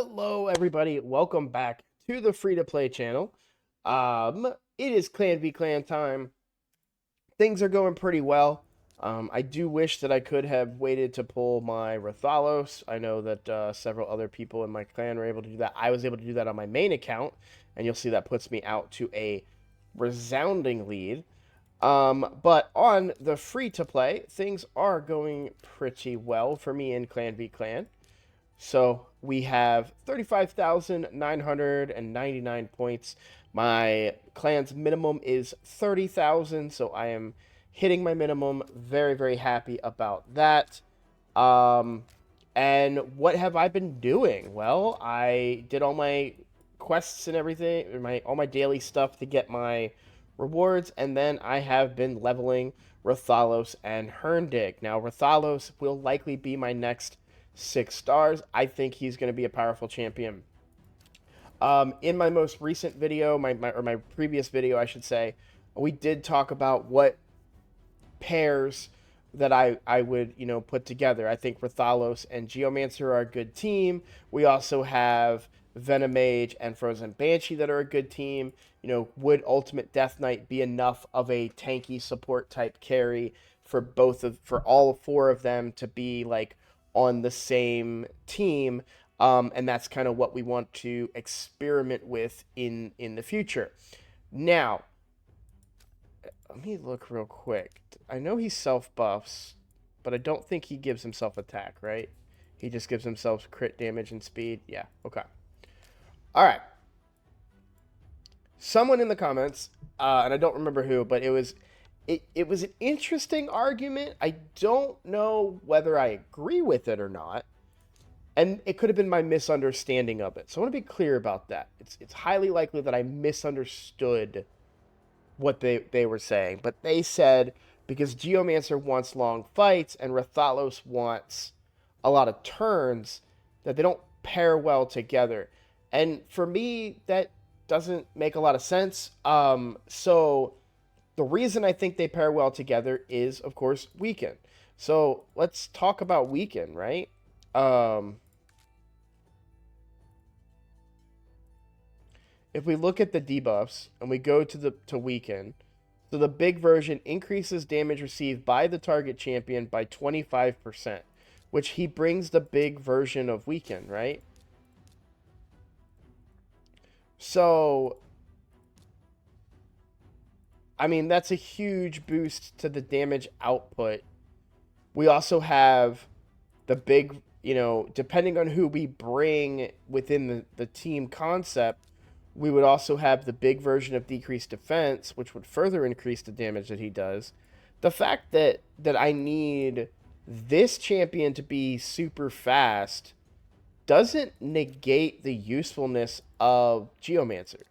Hello, everybody. Welcome back to the free-to-play channel. It is Clan v Clan time. Things are going pretty well. I do wish that I could have waited to pull my Rathalos. I know that several other people in my clan were able to do that. I was able to do that on my main account, and you'll see that puts me out to a resounding lead. But on the free-to-play, things are going pretty well for me in Clan v Clan. So we have 35,999 points. My clan's minimum is 30,000, so I am hitting my minimum. Very, very happy about that. Um, and what have I been doing? Well, I did all my quests and everything, all my daily stuff to get my rewards, and then I have been leveling Rathalos and Herndig. Now, Rathalos will likely be my next 6 stars. I think he's going to be a powerful champion. In my most recent video, my previous video, I should say, we did talk about what pairs that I would put together. I think Rathalos and Geomancer are a good team. We also have Venomage and Frozen Banshee that are a good team. Would Ultimate Death Knight be enough of a tanky support type carry for all four of them to be like on the same team? And that's kind of what we want to experiment with in the future. Now, let me look real quick. I know he self buffs, but I don't think he gives himself attack, right? He just gives himself crit damage and speed. Yeah, okay. All right. Someone in the comments, and I don't remember who, but it was an interesting argument. I don't know whether I agree with it or not, and it could have been my misunderstanding of it. So I want to be clear about that. It's highly likely that I misunderstood what they were saying, but they said because Geomancer wants long fights and Rathalos wants a lot of turns, that they don't pair well together. And for me, that doesn't make a lot of sense. So the reason I think they pair well together is, of course, weaken. So let's talk about weaken, right? If we look at the debuffs and we go to weaken, so the big version increases damage received by the target champion by 25%, which he brings the big version of weaken, right? So, I mean, that's a huge boost to the damage output. We also have the big, depending on who we bring within the team concept, we would also have the big version of decreased defense, which would further increase the damage that he does. The fact that I need this champion to be super fast doesn't negate the usefulness of Geomancer.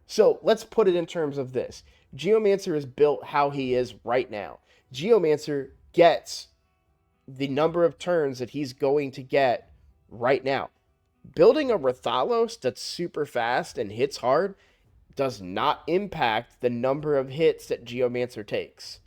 So let's put it in terms of this. Geomancer is built how he is right now. Geomancer gets the number of turns that he's going to get right now. Building a Rathalos that's super fast and hits hard does not impact the number of hits that Geomancer takes.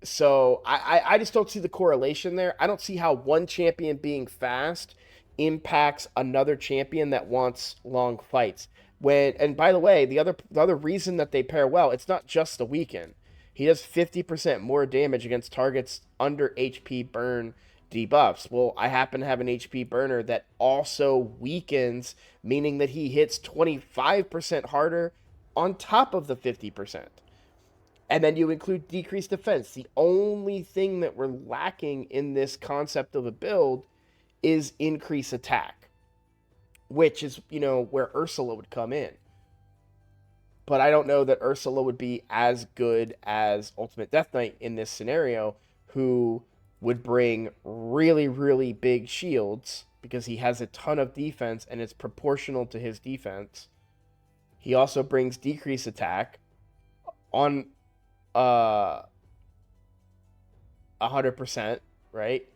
So I just don't see the correlation there. I don't see how one champion being fast impacts another champion that wants long fights. And by the way, the other reason that they pair well, it's not just the weaken. He does 50% more damage against targets under HP burn debuffs. Well, I happen to have an HP burner that also weakens, meaning that he hits 25% harder on top of the 50%. And then you include decreased defense. The only thing that we're lacking in this concept of a build is increased attack, which is, where Ursula would come in. But I don't know that Ursula would be as good as Ultimate Death Knight in this scenario, who would bring really, really big shields because he has a ton of defense and it's proportional to his defense. He also brings decreased attack on 100%, right?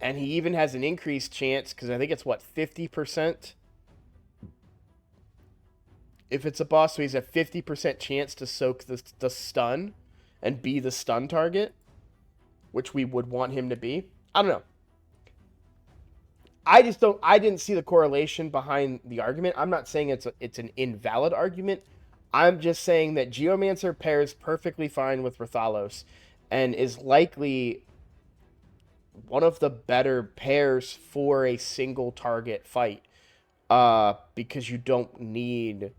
And he even has an increased chance, because I think it's, 50%? If it's a boss, so he's a 50% chance to soak the stun and be the stun target, which we would want him to be. I don't know. I just don't. I didn't see the correlation behind the argument. I'm not saying it's an invalid argument. I'm just saying that Geomancer pairs perfectly fine with Rathalos, and is likely one of the better pairs for a single target fight. Because you don't need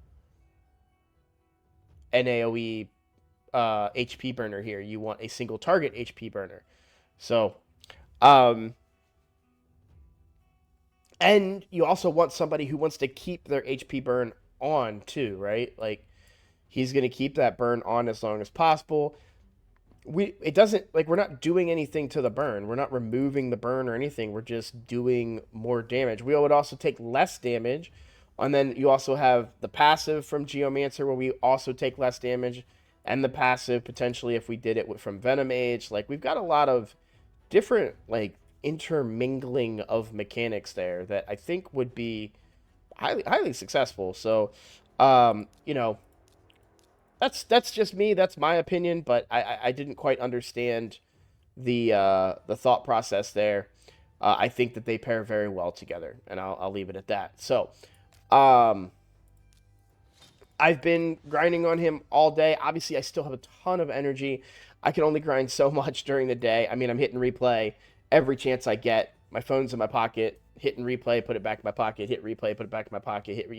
an AOE HP burner here. You want a single target HP burner. So, um, and you also want somebody who wants to keep their HP burn on too, right? Like he's going to keep that burn on as long as possible. It doesn't, like, we're not doing anything to the burn. We're not removing the burn or anything. We're just doing more damage. We would also take less damage. And then you also have the passive from Geomancer where we also take less damage, and the passive potentially if we did it from Venom Age. Like we've got a lot of different like intermingling of mechanics there that I think would be highly successful. So, you know, that's just me. That's my opinion, but I didn't quite understand the thought process there. I think that they pair very well together, and I'll leave it at that. So, um, I've been grinding on him all day. Obviously, I still have a ton of energy. I can only grind so much during the day. I mean, I'm hitting replay every chance I get. My phone's in my pocket, hitting replay, put it back in my pocket, hit replay, put it back in my pocket, hit,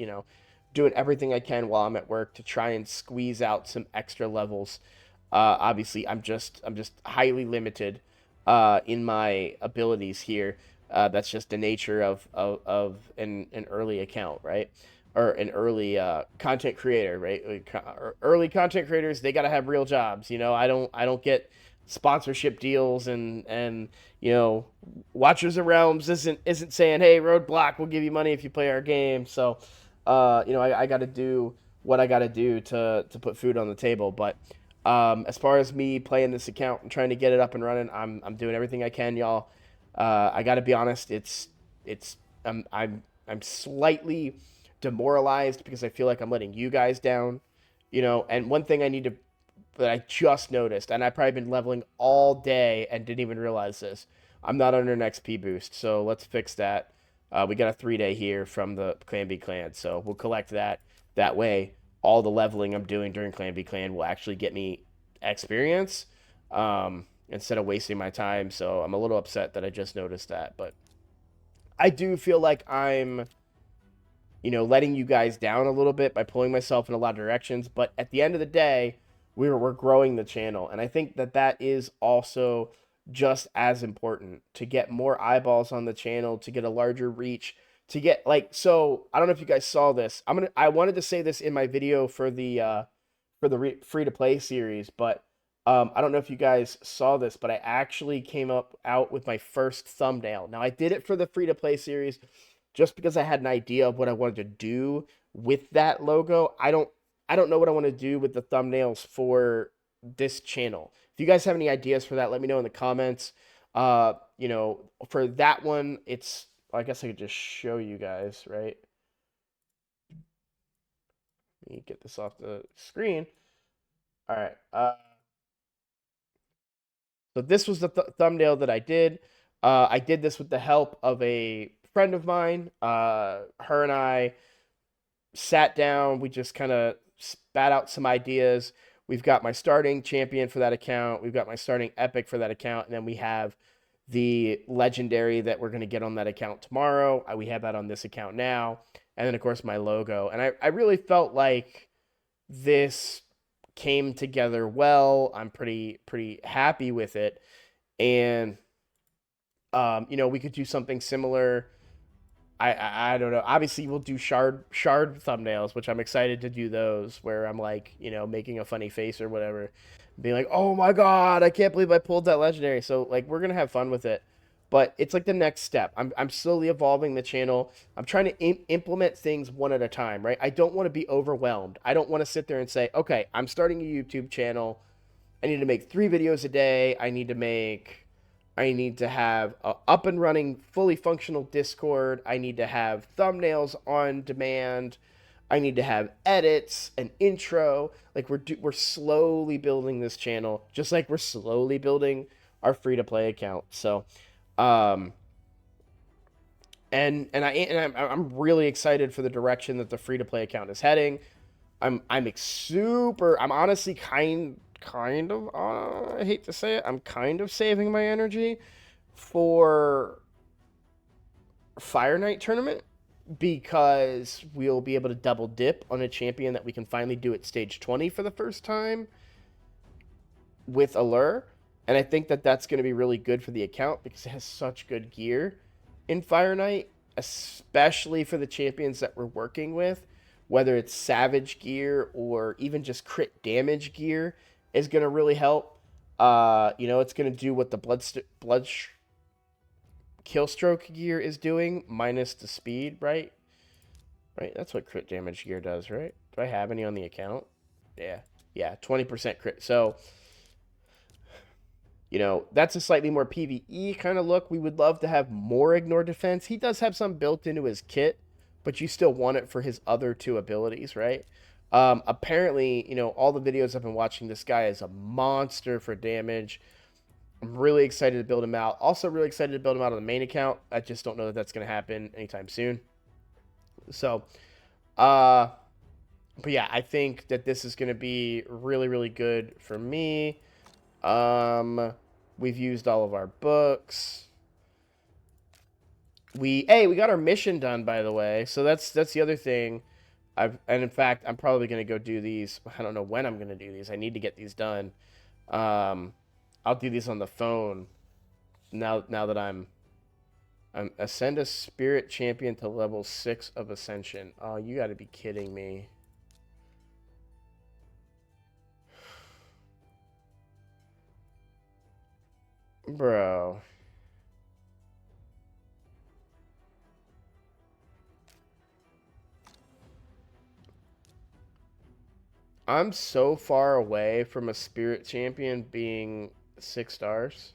doing everything I can while I'm at work to try and squeeze out some extra levels. Obviously, I'm just highly limited in my abilities here. That's just the nature of an early account, right? Or an early content creator, right? Early content creators, they got to have real jobs. I don't get sponsorship deals and Watchers of Realms isn't saying, hey, Roadblock, we'll give you money if you play our game. So I got to do what I got to do to put food on the table. But as far as me playing this account and trying to get it up and running, I'm doing everything I can, y'all. I got to be honest, it's I'm slightly demoralized because I feel like I'm letting you guys down, And one thing that I just noticed, and I've probably been leveling all day and didn't even realize this. I'm not under an XP boost, so let's fix that. We got a 3-day here from the Clan B Clan, so we'll collect that. That way, all the leveling I'm doing during Clan B Clan will actually get me experience instead of wasting my time. So I'm a little upset that I just noticed that, but I do feel like I'm letting you guys down a little bit by pulling myself in a lot of directions. But at the end of the day, we're growing the channel. And I think that is also just as important to get more eyeballs on the channel, to get a larger reach, to get so I don't know if you guys saw this. I wanted to say this in my video for the free to play series, but I don't know if you guys saw this, but I actually came out with my first thumbnail. Now I did it for the free to play series just because I had an idea of what I wanted to do with that logo. I don't know what I want to do with the thumbnails for this channel. If you guys have any ideas for that, let me know in the comments. For that one, I guess I could just show you guys, right? Let me get this off the screen. All right. So this was the thumbnail that I did. I did this with the help of a friend of mine. Her and I sat down. We just kind of spat out some ideas. We've got my starting champion for that account. We've got my starting epic for that account. And then we have the legendary that we're going to get on that account tomorrow. We have that on this account now. And then, of course, my logo. And I really felt like this came together well. I'm pretty happy with it. And, we could do something similar. I don't know. Obviously, we'll do shard thumbnails, which I'm excited to do those, where I'm like, making a funny face or whatever, being like, oh my god, I can't believe I pulled that legendary. So like, we're gonna have fun with it, but it's like the next step. I'm slowly evolving the channel. I'm trying to implement things one at a time, right? I don't want to be overwhelmed. I don't want to sit there and say, okay, I'm starting a YouTube channel. I need to make 3 videos a day. I need to have a up and running, fully functional Discord. I need to have thumbnails on demand. I need to have edits, an intro. Like we're slowly building this channel, just like we're slowly building our free to play account. So, I'm really excited for the direction that the free to play account is heading. I'm honestly kind of I hate to say it, I'm kind of saving my energy for Fire Night tournament because we'll be able to double dip on a champion that we can finally do at stage 20 for the first time with Allure. And I think that that's going to be really good for the account because it has such good gear in Fire Night, especially for the champions that we're working with. Whether it's Savage gear or even just crit damage gear is going to really help. It's going to do what the Killstroke gear is doing minus the speed, right? Right, that's what crit damage gear does, right? Do I have any on the account? Yeah, 20% crit. So, that's a slightly more PvE kind of look. We would love to have more ignore defense. He does have some built into his kit, but you still want it for his other two abilities, right? Apparently, all the videos I've been watching, this guy is a monster for damage. I'm really excited to build him out. Also really excited to build him out on the main account. I just don't know that that's going to happen anytime soon. So, but yeah, I think that this is going to be really, really good for me. We've used all of our books. We got our mission done, by the way. So that's the other thing. And in fact, I'm probably going to go do these. I don't know when I'm going to do these. I need to get these done. I'll do these on the phone now that I'm ascend a spirit champion to level 6 of ascension. Oh, you got to be kidding me. Bro. I'm so far away from a spirit champion being 6 stars.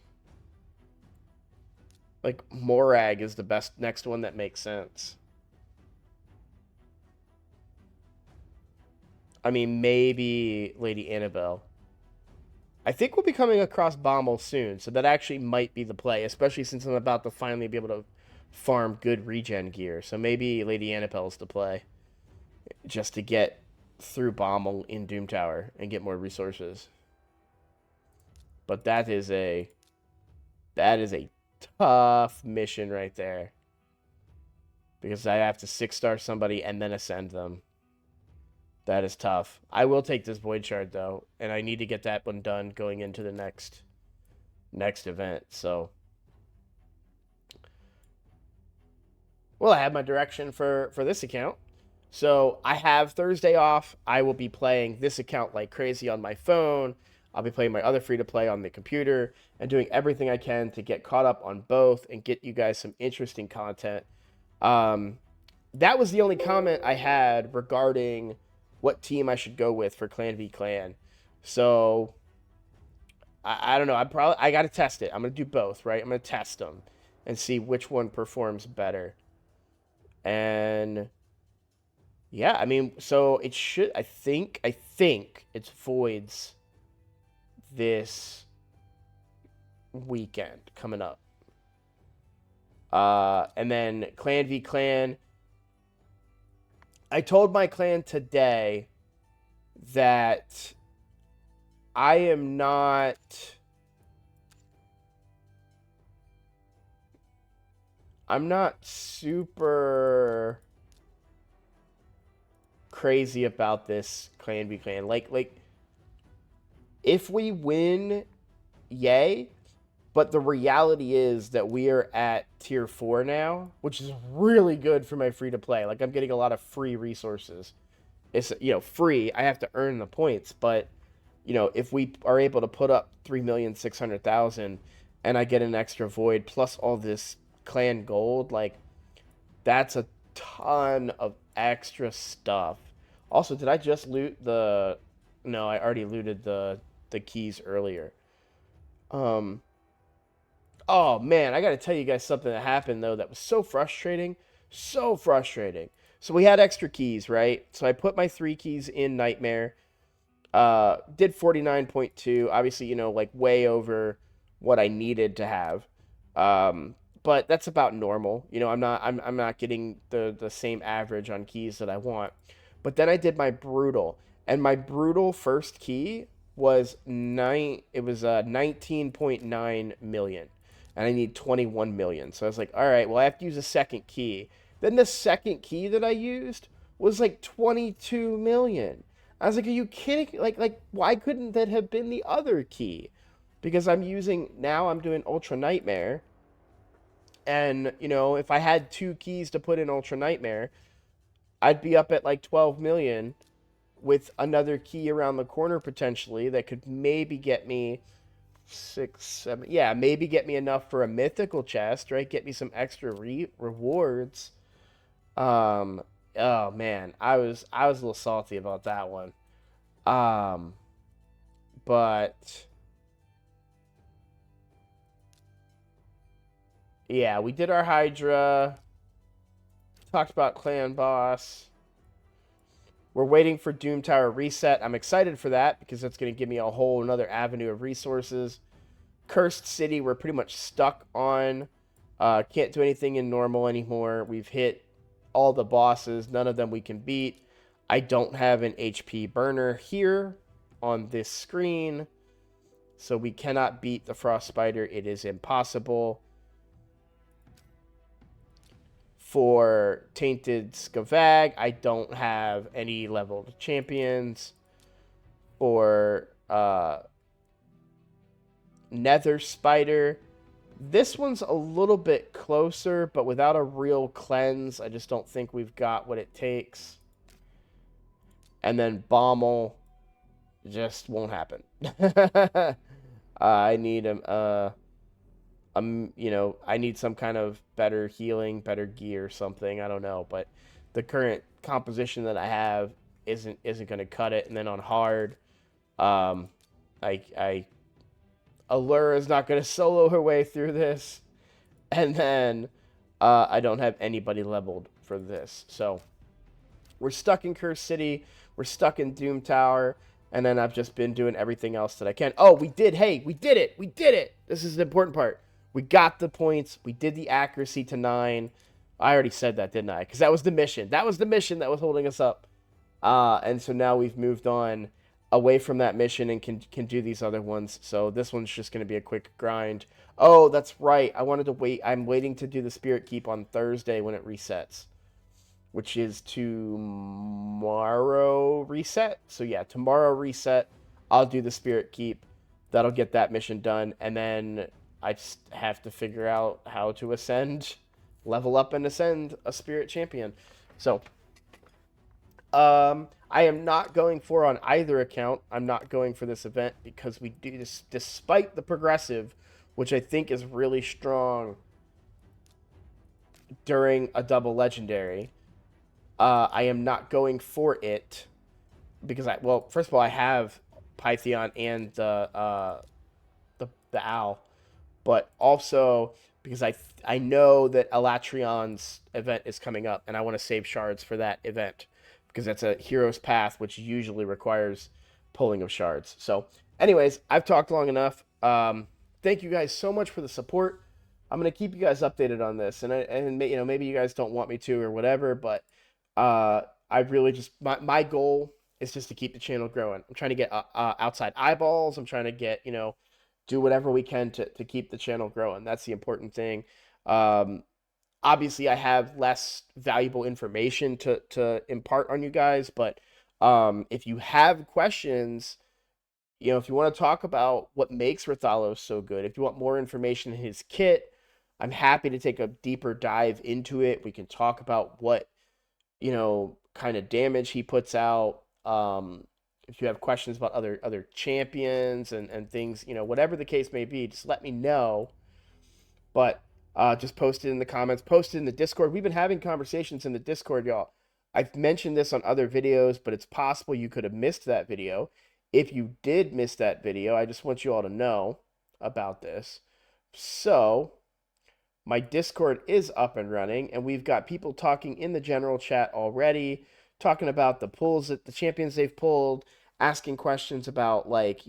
Like, Morag is the best next one that makes sense. I mean, maybe Lady Annabelle. I think we'll be coming across Bommel soon, so that actually might be the play, especially since I'm about to finally be able to farm good regen gear. So maybe Lady Annabelle's the play, just to get through Bommel in Doom Tower and get more resources. But that is a tough mission right there, because I have to 6-star somebody and then ascend them. That is tough. I will take this Void Shard, though, and I need to get that one done going into the next event. So, well, I have my direction for this account. So I have Thursday off. I will be playing this account like crazy on my phone. I'll be playing my other free-to-play on the computer and doing everything I can to get caught up on both and get you guys some interesting content. That was the only comment I had regarding what team I should go with for Clan v Clan. So, I don't know. I got to test it. I'm going to do both, right? I'm going to test them and see which one performs better. And yeah, I mean, so it should, I think it's Voids this weekend coming up. And then Clan v Clan. I told my clan today that I am not super crazy about this Clan v Clan. Like if we win, yay. But the reality is that we are at tier 4 now, which is really good for my free-to-play. Like, I'm getting a lot of free resources. It's, free. I have to earn the points. But, if we are able to put up 3,600,000 and I get an extra void plus all this clan gold, like, that's a ton of extra stuff. Also, did I just loot the... No, I already looted the keys earlier. Oh, man, I got to tell you guys something that happened, though, that was so frustrating. So frustrating. So we had extra keys, right? So I put my 3 keys in Nightmare. Did 49.2. Obviously, like, way over what I needed to have. but that's about normal. I'm not getting the same average on keys that I want. But then I did my brutal, and my brutal first key was 19.9 million, and I need 21 million. So I was like, all right, well I have to use a second key. Then the second key that I used was like 22 million. I was like, are you kidding? Like why couldn't that have been the other key? Because I'm doing Ultra Nightmare, and if I had two keys to put in Ultra Nightmare, I'd be up at like 12 million with another key around the corner potentially that could maybe get me six, seven, yeah, maybe get me enough for a mythical chest, right? Get me some extra rewards. Um, oh man, I was a little salty about that one. Um, but yeah, we did our Hydra. Talked about Clan Boss. We're waiting for Doom Tower reset. I'm excited for that because that's going to give me a whole another avenue of resources. Cursed City, we're pretty much stuck on. Can't do anything in normal anymore. We've hit all the bosses. None of them we can beat. I don't have an HP burner here on this screen, so we cannot beat the Frost Spider. It is impossible. For Tainted Skavag, I don't have any leveled champions. For Nether Spider, this one's a little bit closer, but without a real cleanse, I just don't think we've got what it takes. And then Bommel just won't happen. I need I need some kind of better healing, better gear, something. I don't know, but the current composition that I have isn't going to cut it. And then on hard, um, I Allura is not going to solo her way through this, and then I don't have anybody leveled for this, so we're stuck in Cursed City, we're stuck in Doom Tower, and then I've just been doing everything else that I can. Oh, we did it! We did it! This is the important part. We got the points. We did the accuracy to 9. I already said that, didn't I? Because that was the mission. That was the mission that was holding us up. And so now we've moved on away from that mission and can do these other ones. So this one's just going to be a quick grind. Oh, that's right. I wanted to wait. I'm waiting to do the Spirit Keep on Thursday when it resets, which is tomorrow reset. So yeah, tomorrow reset. I'll do the Spirit Keep. That'll get that mission done. And then I just have to figure out how to level up and ascend a Spirit Champion. So I am not going for on either account. I'm not going for this event because we do this despite the progressive, which I think is really strong during a double legendary. I am not going for it because first of all, I have Pythion and the owl, but also because I know that Elatrion's event is coming up, and I want to save shards for that event because that's a hero's path, which usually requires pulling of shards. So, anyways, I've talked long enough. Thank you guys so much for the support. I'm gonna keep you guys updated on this, and maybe you guys don't want me to or whatever, but I really just my goal is just to keep the channel growing. I'm trying to get outside eyeballs. I'm trying to get do whatever we can to keep the channel growing. That's the important thing. Obviously, I have less valuable information to impart on you guys, but if you have questions, if you want to talk about what makes Rathalos so good, if you want more information in his kit, I'm happy to take a deeper dive into it. We can talk about what, kind of damage he puts out. If you have questions about other champions and things, whatever the case may be, just let me know. But just post it in the comments, post it in the Discord. We've been having conversations in the Discord, y'all. I've mentioned this on other videos, but it's possible you could have missed that video. If you did miss that video, I just want you all to know about this. So, my Discord is up and running, and we've got people talking in the general chat already, talking about the pulls, that the champions they've pulled, asking questions about, like,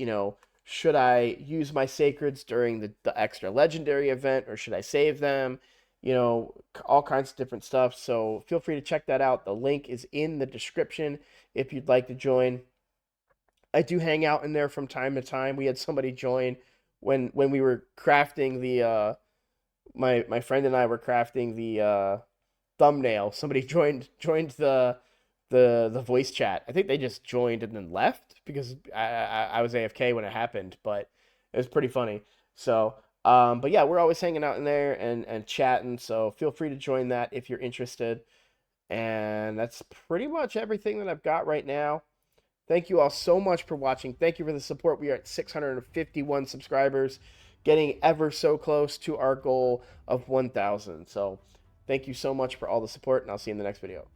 Should I use my sacreds during the extra legendary event, or should I save them? All kinds of different stuff. So feel free to check that out. The link is in the description if you'd like to join. I do hang out in there from time to time. We had somebody join when we were crafting the my friend and I were crafting the thumbnail. Somebody joined the voice chat. I think they just joined and then left because I was AFK when it happened, but it was pretty funny. So, but yeah, we're always hanging out in there and chatting. So feel free to join that if you're interested. And that's pretty much everything that I've got right now. Thank you all so much for watching. Thank you for the support. We are at 651 subscribers, getting ever so close to our goal of 1,000. So thank you so much for all the support, and I'll see you in the next video.